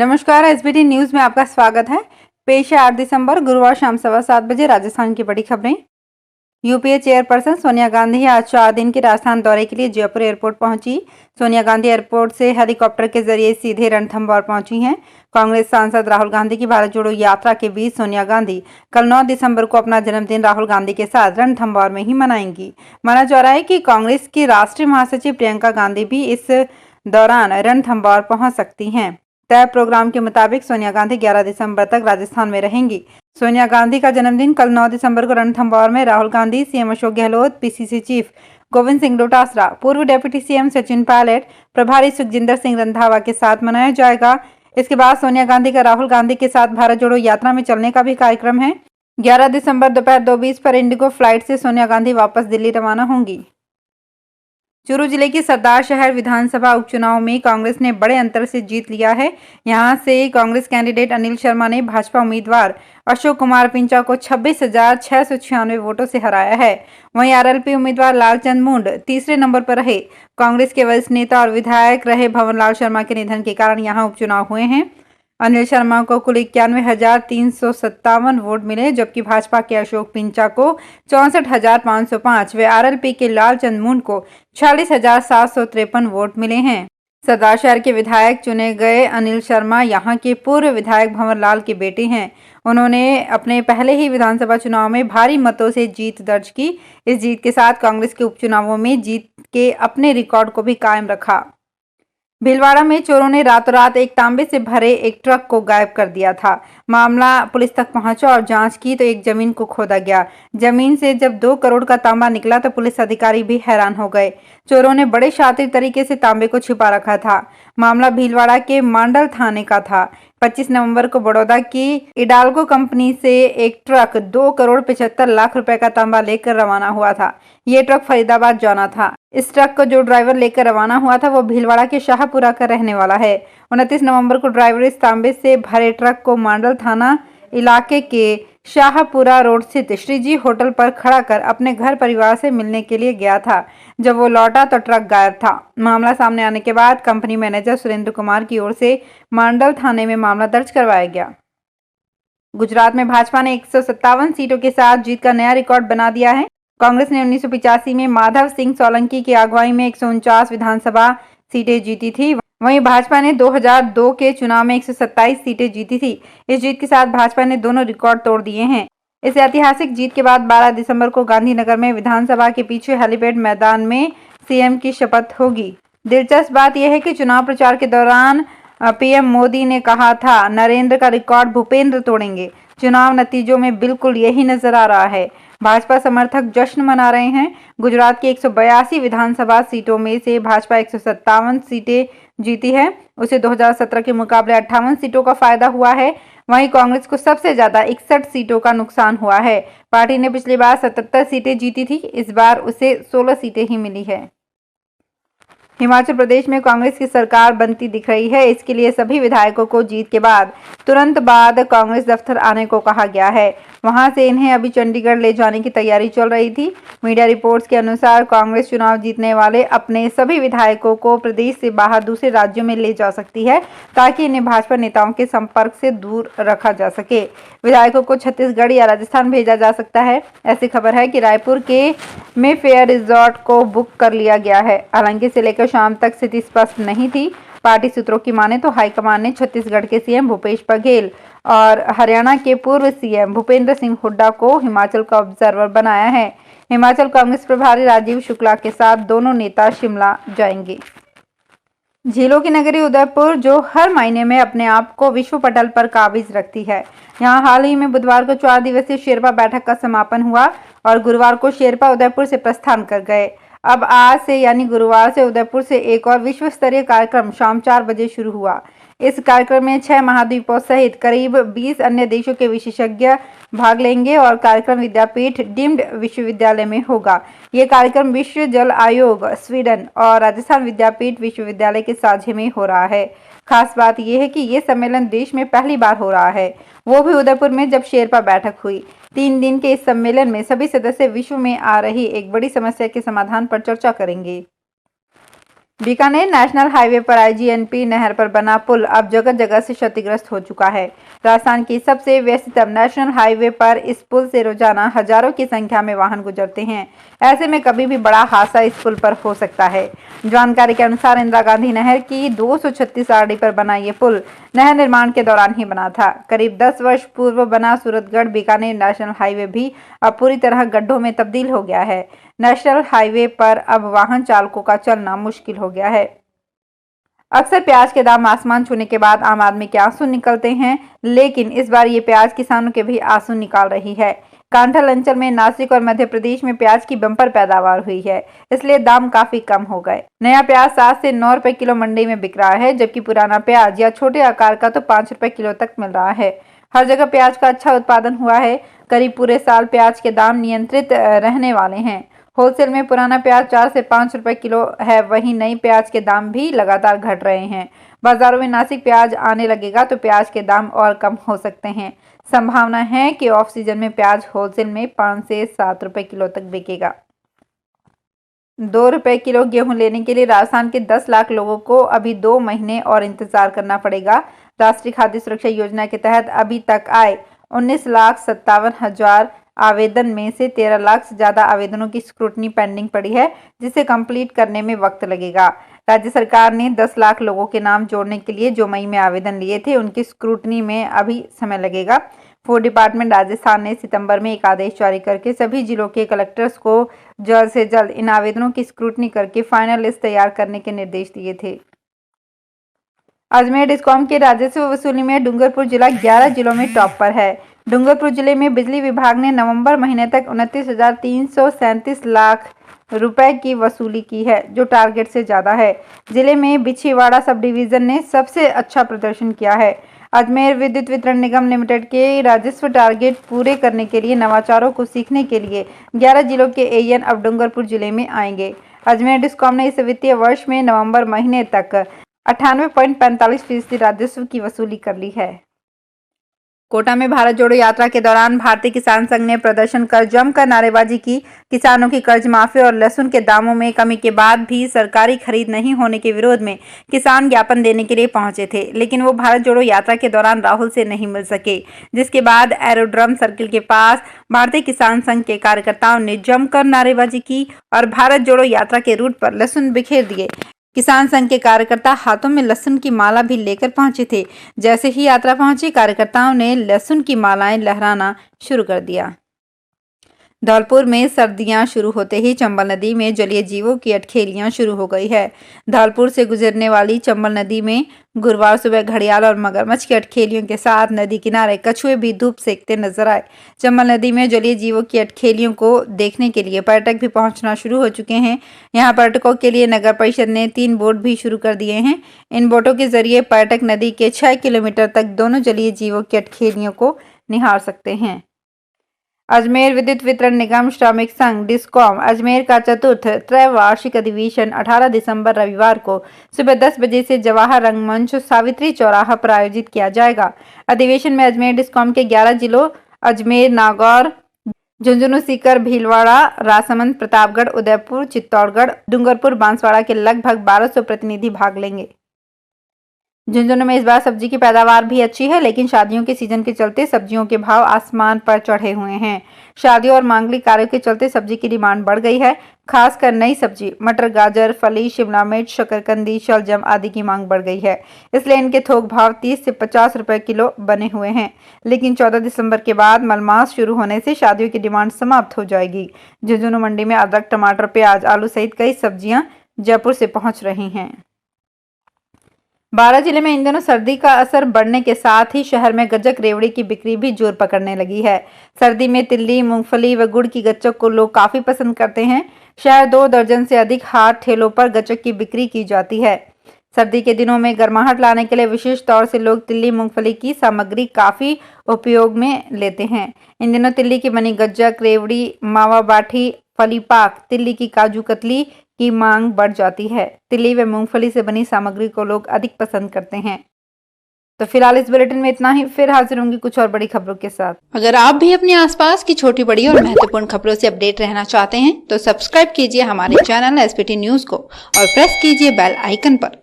नमस्कार, SBT news में आपका स्वागत है। पेश है 8 दिसंबर गुरुवार शाम 7:15 बजे राजस्थान की बड़ी खबरें। यूपीए चेयरपर्सन सोनिया गांधी आज 4 दिन के राजस्थान दौरे के लिए जयपुर एयरपोर्ट पहुंची। सोनिया गांधी एयरपोर्ट से हेलीकॉप्टर के जरिए सीधे रणथंभौर पहुंची हैं। कांग्रेस सांसद राहुल गांधी की भारत जोड़ो यात्रा के बीच सोनिया गांधी कल 9 दिसंबर को अपना जन्मदिन राहुल गांधी के साथ रणथंभौर में ही मनाएंगी। माना जा रहा है कि कांग्रेस की राष्ट्रीय महासचिव प्रियंका गांधी भी इस दौरान रणथंभौर पहुंच सकती हैं। तय प्रोग्राम के मुताबिक सोनिया गांधी 11 दिसंबर तक राजस्थान में रहेंगी। सोनिया गांधी का जन्मदिन कल 9 दिसंबर को रणथंभौर में Rahul Gandhi, CM Ashok Gehlot, PCC chief Govind Singh Dotasra, पूर्व डिप्टी सीएम सचिन पायलट, प्रभारी सुखजिंदर सिंह रंधावा के साथ मनाया जाएगा। इसके बाद सोनिया गांधी का राहुल गांधी के साथ भारत जोड़ो यात्रा में चलने का भी कार्यक्रम है। 11 दिसंबर दोपहर 2:20 पर इंडिगो फ्लाइट से सोनिया गांधी वापस दिल्ली रवाना होंगी। चूरू जिले की सरदार शहर विधानसभा उपचुनाव में कांग्रेस ने बड़े अंतर से जीत लिया है। यहां से कांग्रेस कैंडिडेट अनिल शर्मा ने भाजपा उम्मीदवार अशोक कुमार पिंचा को 26,696 वोटों से हराया है। वहीं आरएलपी उम्मीदवार लालचंद मुंड तीसरे नंबर पर रहे। कांग्रेस के वरिष्ठ नेता और विधायक रहे भवनलाल शर्मा के निधन के कारण यहाँ उपचुनाव हुए हैं। अनिल शर्मा को कुल 91,357 वोट मिले, जबकि भाजपा के अशोक पिंचा को 64,505 व आरएलपी के लालचंद मुंड को 46,753 वोट मिले हैं। सरदार शहर के विधायक चुने गए अनिल शर्मा यहां के पूर्व विधायक भंवरलाल के बेटे हैं। उन्होंने अपने पहले ही विधानसभा चुनाव में भारी मतों से जीत दर्ज की। इस जीत के साथ कांग्रेस के उपचुनावों में जीत के अपने रिकॉर्ड को भी कायम रखा। भीलवाड़ा में चोरों ने रातों रात एक तांबे से भरे एक ट्रक को गायब कर दिया था। मामला पुलिस तक पहुंचा और जांच की तो एक जमीन को खोदा गया। जमीन से जब 2 करोड़ का तांबा निकला तो पुलिस अधिकारी भी हैरान हो गए। चोरों ने बड़े शातिर तरीके से तांबे को छिपा रखा था। मामला भीलवाड़ा के मांडल थाने का था। 25 नवंबर को बड़ौदा की इडाल्को कंपनी से एक ट्रक 2 करोड़ 75 लाख रुपए का तांबा लेकर रवाना हुआ था। ये ट्रक फरीदाबाद जाना था। इस ट्रक को जो ड्राइवर लेकर रवाना हुआ था वो भीलवाड़ा के शाहपुरा का रहने वाला है। 29 नवंबर को ड्राइवर इस तांबे से भरे ट्रक को मांडल थाना इलाके के शाहपुरा रोड स्थित श्रीजी होटल पर खड़ा कर अपने घर परिवार से मिलने के लिए गया था। जब वो लौटा तो ट्रक गायब था। मामला सामने आने के बाद कंपनी मैनेजर सुरेंद्र कुमार की ओर से मांडल थाने में मामला दर्ज करवाया गया। गुजरात में भाजपा ने 157 सीटों के साथ जीत का नया रिकॉर्ड बना दिया है। कांग्रेस ने 1985 में माधव सिंह सोलंकी की अगुवाई में 149 विधानसभा सीटें जीती थी। वहीं भाजपा ने 2002 के चुनाव में 127 सीटें जीती थी। इस जीत के साथ भाजपा ने दोनों रिकॉर्ड तोड़ दिए हैं। इस ऐतिहासिक जीत के बाद 12 दिसंबर को गांधीनगर में विधानसभा के पीछे हेलीपैड मैदान में सीएम की शपथ होगी। दिलचस्प बात यह है कि चुनाव प्रचार के दौरान पीएम मोदी ने कहा था, नरेंद्र का रिकॉर्ड भूपेंद्र तोड़ेंगे। चुनाव नतीजों में बिल्कुल यही नजर आ रहा है। भाजपा समर्थक जश्न मना रहे हैं। गुजरात की 182 विधानसभा सीटों में से भाजपा 157 सीटें जीती है। उसे 2017 के मुकाबले 58 सीटों का फायदा हुआ है। वहीं कांग्रेस को सबसे ज्यादा 61 सीटों का नुकसान हुआ है। पार्टी ने पिछली बार 77 सीटें जीती थी, इस बार उसे 16 सीटें ही मिली है। हिमाचल प्रदेश में कांग्रेस की सरकार बनती दिख रही है। इसके लिए सभी विधायकों को जीत के बाद तुरंत बाद कांग्रेस दफ्तर आने को कहा गया है। वहां से इन्हें अभी चंडीगढ़ ले जाने की तैयारी चल रही थी। मीडिया रिपोर्ट्स के अनुसार कांग्रेस चुनाव जीतने वाले अपने सभी विधायकों को प्रदेश से बाहर दूसरे राज्यों में ले जा सकती है, ताकि इन्हें भाजपा नेताओं के संपर्क से दूर रखा जा सके। विधायकों को छत्तीसगढ़ या राजस्थान भेजा जा सकता है। ऐसी खबर है कि रायपुर के मेफेयर रिजॉर्ट को बुक कर लिया गया है। हालांकि इसे लेकर शाम तक स्थिति स्पष्ट नहीं थी। पार्टी सूत्रों की माने तो हाईकमान ने छत्तीसगढ़ के सीएम भूपेश बघेल और हरियाणा के पूर्व सीएम भूपेंद्र सिंह हुड्डा को हिमाचल का ऑब्जर्वर बनाया है। हिमाचल कांग्रेस प्रभारी राजीव शुक्ला के साथ दोनों नेता शिमला जाएंगे। झीलों की नगरी उदयपुर, जो हर महीने में अपने आप को विश्व पटल पर काबिज रखती है, यहाँ हाल ही में बुधवार को 4 दिवसीय शेरपा बैठक का समापन हुआ और गुरुवार को शेरपा उदयपुर से प्रस्थान कर गए। अब आज से यानी गुरुवार से उदयपुर से एक और विश्व स्तरीय कार्यक्रम शाम 4 बजे शुरू हुआ। इस कार्यक्रम में 6 महाद्वीपों सहित करीब 20 अन्य देशों के विशेषज्ञ भाग लेंगे और कार्यक्रम विद्यापीठ डीम्ड विश्वविद्यालय में होगा। ये कार्यक्रम विश्व जल आयोग, स्वीडन और राजस्थान विद्यापीठ विश्वविद्यालय के साझे में हो रहा है। खास बात यह है कि ये सम्मेलन देश में पहली बार हो रहा है, वो भी उदयपुर में जब शेरपा बैठक हुई। 3 दिन के इस सम्मेलन में सभी सदस्य विश्व में आ रही एक बड़ी समस्या के समाधान पर चर्चा करेंगे। बीकानेर नेशनल हाईवे पर आईजीएनपी नहर पर बना पुल अब जगह जगह से क्षतिग्रस्त हो चुका है। राजस्थान की सबसे व्यस्ततम नेशनल हाईवे पर इस पुल से रोजाना हजारों की संख्या में वाहन गुजरते हैं। ऐसे में कभी भी बड़ा हादसा इस पुल पर हो सकता है। जानकारी के अनुसार इंदिरा गांधी नहर की 236 आरडी पर बना ये पुल नहर निर्माण के दौरान ही बना था। करीब 10 वर्ष पूर्व बना सूरतगढ़ बीकानेर नेशनल हाईवे भी अब पूरी तरह गड्ढों में तब्दील हो गया है। नेशनल हाईवे पर अब वाहन चालकों का चलना मुश्किल हो गया है। अक्सर प्याज के दाम आसमान छूने के बाद आम आदमी के आंसू निकलते हैं, लेकिन इस बार ये प्याज किसानों के भी आंसू निकाल रही है। कांठल अंचल में नासिक और मध्य प्रदेश में प्याज की बम्पर पैदावार हुई है, इसलिए दाम काफी कम हो गए। नया प्याज 7 से 9 रुपए किलो मंडी में बिक रहा है, जबकि पुराना प्याज या छोटे आकार का तो 5 रुपए किलो तक मिल रहा है। हर जगह प्याज का अच्छा उत्पादन हुआ है। करीब पूरे साल प्याज के दाम नियंत्रित रहने वाले हैं। होलसेल में पुराना प्याज 4 से 5 रुपए किलो है, वहीं नई प्याज के दाम भी लगातार घट रहे हैं। बाजारों में नासिक प्याज आने लगेगा तो प्याज के दाम और कम हो सकते हैं। संभावना है कि ऑफ सीजन में प्याज होलसेल में 5 से 7 रुपए किलो तक बिकेगा। 2 रुपए किलो गेहूं लेने के लिए राजस्थान के 10 लाख लोगों को अभी 2 महीने और इंतजार करना पड़ेगा। राष्ट्रीय खाद्य सुरक्षा योजना के तहत अभी तक आए 19,57,000 आवेदन में से 13 लाख से ज्यादा आवेदनों की स्क्रूटनी पेंडिंग पड़ी है, जिसे कंप्लीट करने में वक्त लगेगा। राज्य सरकार ने 10 लाख लोगों के नाम जोड़ने के लिए जो मई में आवेदन लिए थे, उनकी स्क्रूटनी में अभी समय लगेगा। फूड डिपार्टमेंट राजस्थान ने सितंबर में एक आदेश जारी करके सभी जिलों के कलेक्टर्स को जल्द से जल्द इन आवेदनों की स्क्रूटनी करके फाइनल लिस्ट तैयार करने के निर्देश दिए थे। अजमेर डिस्कॉम के राजस्व वसूली में डूंगरपुर जिला 11 जिलों में टॉप पर है। डूंगरपुर जिले में बिजली विभाग ने नवंबर महीने तक 29,337 लाख रुपए की वसूली की है, जो टारगेट से ज्यादा है। जिले में बिछीवाड़ा सब डिवीजन ने सबसे अच्छा प्रदर्शन किया है। अजमेर विद्युत वितरण निगम लिमिटेड के राजस्व टारगेट पूरे करने के लिए नवाचारों को सीखने के लिए 11 जिलों के एएन अब डूंगरपुर जिले में आएंगे। अजमेर डिस्कॉम ने इस वित्तीय वर्ष में नवंबर महीने तक 98.45% राजस्व की वसूली कर ली है। कोटा में भारत जोड़ो यात्रा के दौरान भारतीय किसान संघ ने प्रदर्शन कर जमकर नारेबाजी की। किसानों की कर्ज माफी और लहसुन के दामों में कमी के बाद भी सरकारी खरीद नहीं होने के विरोध में किसान ज्ञापन देने के लिए पहुंचे थे, लेकिन वो भारत जोड़ो यात्रा के दौरान राहुल से नहीं मिल सके, जिसके बाद एरोड्रम सर्किल के पास भारतीय किसान संघ के कार्यकर्ताओं ने जमकर नारेबाजी की और भारत जोड़ो यात्रा के रूट पर लहसुन बिखेर दिए। किसान संघ के कार्यकर्ता हाथों में लहसुन की माला भी लेकर पहुंचे थे। जैसे ही यात्रा पहुंची, कार्यकर्ताओं ने लहसुन की मालाएं लहराना शुरू कर दिया। धौलपुर में सर्दियां शुरू होते ही चंबल नदी में जलीय जीवों की अटखेलियां शुरू हो गई है। धौलपुर से गुजरने वाली चंबल नदी में गुरुवार सुबह घड़ियाल और मगरमच्छ की अटखेलियों के साथ नदी किनारे कछुए भी धूप सेकते नजर आए। चंबल नदी में जलीय जीवों की अटखेलियों को देखने के लिए पर्यटक भी पहुंचना शुरू हो चुके हैं। यहाँ पर्यटकों के लिए नगर परिषद ने 3 बोट भी शुरू कर दिए हैं। इन बोटों के जरिए पर्यटक नदी के 6 किलोमीटर तक दोनों जलीय जीवों की अटखेलियों को निहार सकते हैं। अजमेर विद्युत वितरण निगम श्रमिक संघ डिस्कॉम अजमेर का चतुर्थ त्रैवार्षिक अधिवेशन 18 दिसंबर रविवार को सुबह 10 बजे से जवाहर रंगमंच सावित्री चौराहा पर आयोजित किया जाएगा। अधिवेशन में अजमेर डिस्कॉम के 11 जिलों अजमेर, नागौर, झुंझुनू, सीकर, भीलवाड़ा, राजसमंद, प्रतापगढ़, उदयपुर, चित्तौड़गढ़, डूंगरपुर, बांसवाड़ा के लगभग 1200 प्रतिनिधि भाग लेंगे। झुंझुनू में इस बार सब्जी की पैदावार भी अच्छी है, लेकिन शादियों के सीजन के चलते सब्जियों के भाव आसमान पर चढ़े हुए हैं। शादियों और मांगलिक कार्यों के चलते सब्जी की डिमांड बढ़ गई है। खासकर नई सब्जी मटर, गाजर, फली, शिमला मिर्च, शकरकंदी, शलजम आदि की मांग बढ़ गई है। इसलिए इनके थोक भाव 30 से 50 रुपए किलो बने हुए हैं। लेकिन 14 दिसंबर के बाद मलमास शुरू होने से शादियों की डिमांड समाप्त हो जाएगी। झुंझुनू मंडी में अदरक, टमाटर, प्याज, आलू सहित कई सब्जियां जयपुर से पहुंच रही हैं। 12 जिले में इन दिनों सर्दी का असर बढ़ने के साथ ही शहर में गज्जक रेवड़ी की बिक्री भी जोर पकड़ने लगी है। सर्दी में तिल्ली, मूंगफली व गुड़ की गज्जक को लोग काफी पसंद करते हैं। शहर 2 दर्जन से अधिक हाट ठेलों पर गज्जक की बिक्री की जाती है। सर्दी के दिनों में गर्माहट लाने के लिए विशेष तौर से लोग तिल्ली, मूंगफली की सामग्री काफी उपयोग में लेते हैं। इन दिनों तिल्ली की बनी गज्जक, रेवड़ी, मावा बाठी, फली पाक, तिल्ली की काजू कतली की मांग बढ़ जाती है। तिल्ली व मूंगफली से बनी सामग्री को लोग अधिक पसंद करते हैं। तो फिलहाल इस बुलेटिन में इतना ही, फिर हाजिर होंगी कुछ और बड़ी खबरों के साथ। अगर आप भी अपने आसपास की छोटी बड़ी और महत्वपूर्ण खबरों से अपडेट रहना चाहते हैं तो सब्सक्राइब कीजिए हमारे चैनल एसपीटी न्यूज को और प्रेस कीजिए बेल आइकन पर।